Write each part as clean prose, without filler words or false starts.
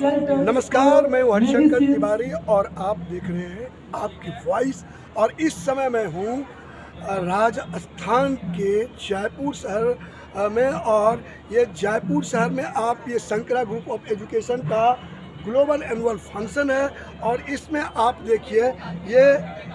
नमस्कार, मैं हूँ हरिशंकर तिवारी और आप देख रहे हैं आपकी वॉइस। और इस समय मैं हूँ राजस्थान के जयपुर शहर में। और ये जयपुर शहर में आप ये शंकरा ग्रुप ऑफ एजुकेशन का ग्लोबल एनुअल फंक्शन है। और इसमें आप देखिए, ये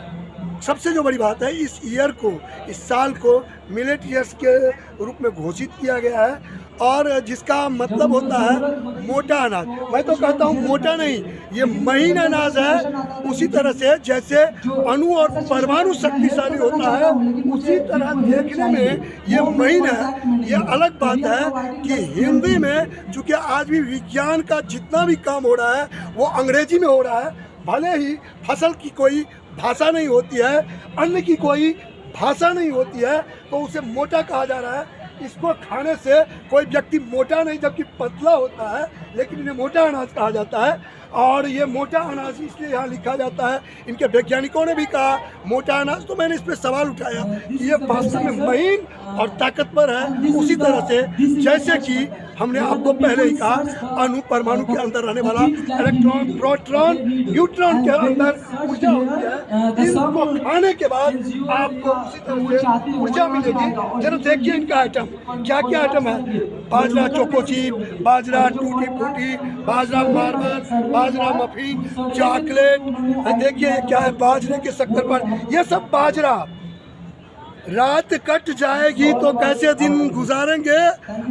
सबसे जो बड़ी बात है, इस ईयर को, इस साल को मिलेट ईयर्स के रूप में घोषित किया गया है। और जिसका मतलब होता है मोटा अनाज। मैं तो कहता हूँ मोटा नहीं, ये महीन अनाज है। उसी तरह से जैसे अणु और परमाणु शक्तिशाली होता है, उसी तरह देखने में ये महीन है। ये अलग बात है कि हिंदी में चूँकि आज भी विज्ञान का जितना भी काम हो रहा है वो अंग्रेजी में हो रहा है। भले ही फसल की कोई भाषा नहीं होती है, अन्न की कोई भाषा नहीं होती है, तो उसे मोटा कहा जा रहा है। इसको खाने से कोई व्यक्ति मोटा नहीं जबकि पतला होता है, लेकिन इन्हें मोटा अनाज कहा जाता है। और ये मोटा अनाज इसलिए यहाँ लिखा जाता है, इनके वैज्ञानिकों ने भी कहा मोटा अनाज। तो मैंने इस पर सवाल उठाया कि ये वास्तव में महीन और ताकतवर है। उसी तरह से जैसे कि हमने आपको पहले ही कहा, अणु परमाणु के अंदर रहने वाला इलेक्ट्रॉन, प्रोटॉन, न्यूट्रॉन के अंदर ऊर्जा होती है। इनको खाने के बाद आपको उसी तरह से ऊर्जा मिलेगी। जरा देखिए इनका आइटम, क्या क्या आइटम है। बाजरा चोको चिप, बाजरा टूटी फूटी, बाजरा मार्बल, बाजरा मफिन, चॉकलेट। देखिए ये क्या है, बाजरे के शक्कर पर। ये सब बाजरा। रात कट जाएगी तो कैसे दिन गुजारेंगे।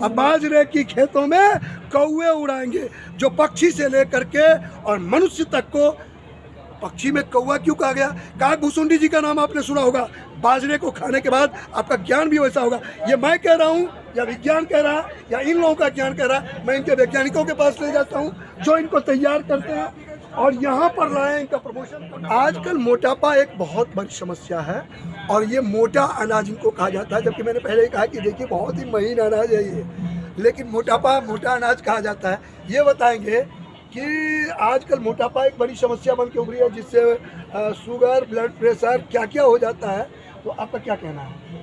अब बाजरे की खेतों में कौवे उड़ाएंगे, जो पक्षी से लेकर के और मनुष्य तक को। पक्षी में कौवा क्यों कहा गया? काग भुसुंडी जी का नाम आपने सुना होगा। बाजरे को खाने के बाद आपका ज्ञान भी वैसा होगा। ये मैं कह रहा हूँ या विज्ञान कह रहा है या इन लोगों का ज्ञान कह रहा है? मैं इनके वैज्ञानिकों के पास ले जाता हूँ जो इनको तैयार करते हैं और यहाँ पर लाए इनका प्रमोशन। आजकल मोटापा एक बहुत बड़ी समस्या है और ये मोटा अनाज इनको कहा जाता है। जबकि मैंने पहले ही कहा कि देखिए बहुत ही महीन अनाज है ये, लेकिन मोटापा मोटा अनाज कहा जाता है। ये बताएंगे कि आजकल मोटापा एक बड़ी समस्या बन के उभरी है, जिससे शुगर, ब्लड प्रेशर क्या क्या हो जाता है। तो आपका क्या कहना है?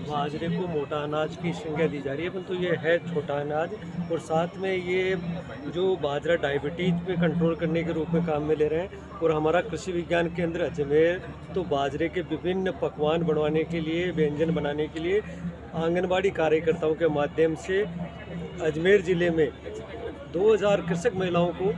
बाजरे को मोटा अनाज की संज्ञा दी जा रही है, परंतु ये है छोटा अनाज। और साथ में ये जो बाजरा डायबिटीज पे कंट्रोल करने के रूप में काम में ले रहे हैं। और हमारा कृषि विज्ञान केंद्र अजमेर तो बाजरे के विभिन्न पकवान बनवाने के लिए, व्यंजन बनाने के लिए आंगनबाड़ी कार्यकर्ताओं के माध्यम से अजमेर ज़िले में 2000 कृषक महिलाओं को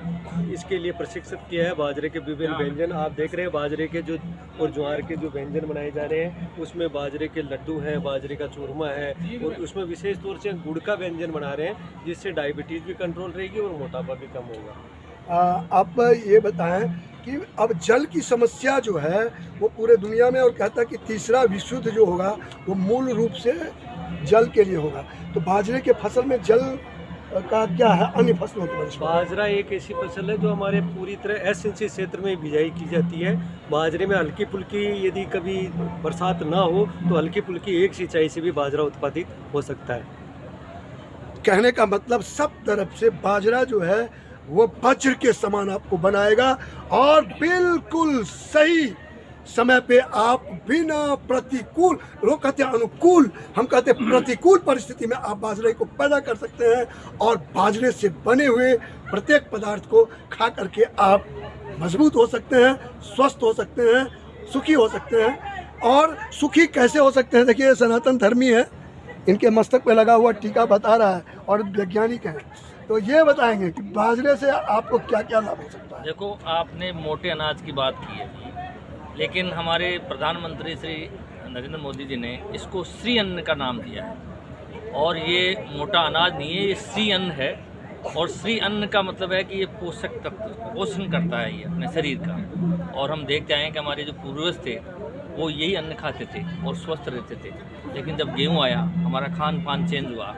इसके लिए प्रशिक्षित किया है। बाजरे के विभिन्न व्यंजन आप देख रहे हैं, बाजरे के जो और ज्वार के जो व्यंजन बनाए जा रहे हैं, उसमें बाजरे के लड्डू हैं, बाजरे का चूरमा है, और उसमें विशेष तौर से गुड़ का व्यंजन बना रहे हैं, जिससे डायबिटीज़ भी कंट्रोल रहेगी और मोटापा भी कम होगा। आप ये बताएं कि अब जल की समस्या जो है वो पूरे दुनिया में, और कहता है कि तीसरा विश्व युद्ध जो होगा वो मूल रूप से जल के लिए होगा। तो बाजरे के फसल में जल का क्या है अन्य फसलों की वजह? बाजरा एक ऐसी फसल है जो हमारे पूरी तरह एसएनसी क्षेत्र में बिजाई की जाती है। बाजरे में हल्की फुल्की, यदि कभी बरसात ना हो तो हल्की फुल्की एक सिंचाई से भी बाजरा उत्पादित हो सकता है। कहने का मतलब सब तरफ से बाजरा जो है वो वज्र के समान आपको बनाएगा। और बिल्कुल सही समय पे आप बिना प्रतिकूल, लोग कहते हैं अनुकूल, हम कहते हैं प्रतिकूल परिस्थिति में आप बाजरे को पैदा कर सकते हैं। और बाजरे से बने हुए प्रत्येक पदार्थ को खा करके आप मजबूत हो सकते हैं, स्वस्थ हो सकते हैं, सुखी हो सकते हैं। और सुखी कैसे हो सकते हैं? देखिए सनातन धर्मी है, इनके मस्तक पे लगा हुआ टीका बता रहा है, और वैज्ञानिक हैं। तो ये बताएंगे कि बाजरे से आपको क्या क्या लाभ हो सकता है। देखो, आपने मोटे अनाज की बात की है, लेकिन हमारे प्रधानमंत्री श्री नरेंद्र मोदी जी ने इसको श्री अन्न का नाम दिया है। और ये मोटा अनाज नहीं है, ये श्री अन्न है। और श्री अन्न का मतलब है कि ये पोषक तत्व पोषण करता है ये अपने शरीर का। और हम देखते आए हैं कि हमारे जो पूर्वज थे वो यही अन्न खाते थे और स्वस्थ रहते थे। लेकिन जब गेहूँ आया, हमारा खान पान चेंज हुआ,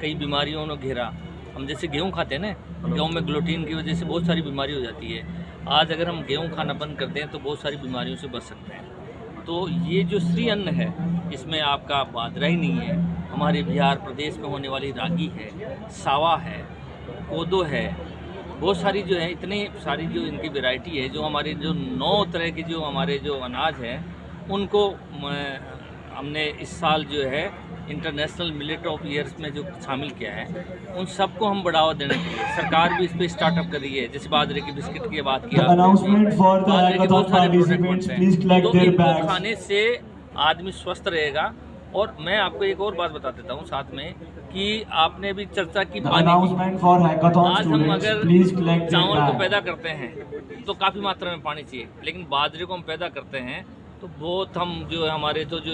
कई बीमारियों ने घेरा। हम जैसे गेहूँ खाते हैं ना, गेहूँ में ग्लूटीन की वजह से बहुत सारी बीमारी हो जाती है। आज अगर हम गेहूँ खाना बंद कर दें तो बहुत सारी बीमारियों से बच सकते हैं। तो ये जो श्री अन्न है, इसमें आपका बाजरा ही नहीं है, हमारे बिहार प्रदेश में होने वाली रागी है, सावा है, कोदो है, बहुत सारी जो है, इतनी सारी जो इनकी वैरायटी है। जो हमारे जो 9 तरह के जो हमारे जो अनाज हैं, उनको हमने इस साल जो है इंटरनेशनल मिलेट ऑफ ईयर्स में जो शामिल किया है, उन सबको हम बढ़ावा देने के लिए सरकार भी इस पर स्टार्टअप कर रही है। जैसे बाजरे की बिस्किट की बात की, बाजरे के बहुत सारे प्रोडक्ट बनते हैं, तो इनको खाने से आदमी स्वस्थ रहेगा। और मैं आपको एक और बात बता देता हूँ साथ में कि आपने भी चर्चा की पानी की। आज हम अगर चावल को पैदा करते हैं तो काफ़ी मात्रा में पानी चाहिए, लेकिन बाजरे को हम पैदा करते हैं तो बहुत हम जो हमारे तो जो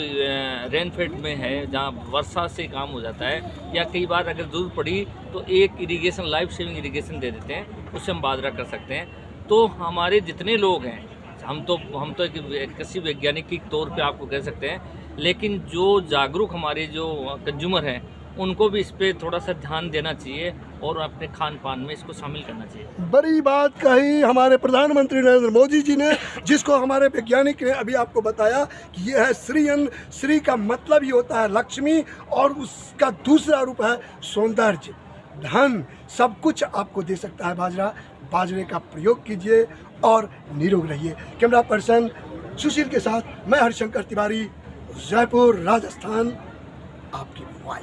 रेन फेड में है, जहाँ वर्षा से काम हो जाता है, या कई बार अगर ज़रूरत पड़ी तो एक इरिगेशन, लाइफ सेविंग इरिगेशन दे देते हैं, उससे हम बाजरा कर सकते हैं। तो हमारे जितने लोग हैं, हम तो एक कृषि वैज्ञानिक के तौर पे आपको कह सकते हैं, लेकिन जो जागरूक हमारे जो कंज्यूमर हैं उनको भी इस पे थोड़ा सा ध्यान देना चाहिए और अपने खान पान में इसको शामिल करना चाहिए। बड़ी बात कही हमारे प्रधानमंत्री नरेंद्र मोदी जी ने, जिसको हमारे वैज्ञानिक ने अभी आपको बताया कि यह है श्री अन्न। श्री का मतलब ही होता है लक्ष्मी, और उसका दूसरा रूप है सौंदर्य, धन, सब कुछ आपको दे सकता है बाजरा। बाजरे का प्रयोग कीजिए और निरोग रहिए। कैमरा पर्सन सुशील के साथ मैं हरिशंकर तिवारी, जयपुर, राजस्थान, आपकी वॉइस।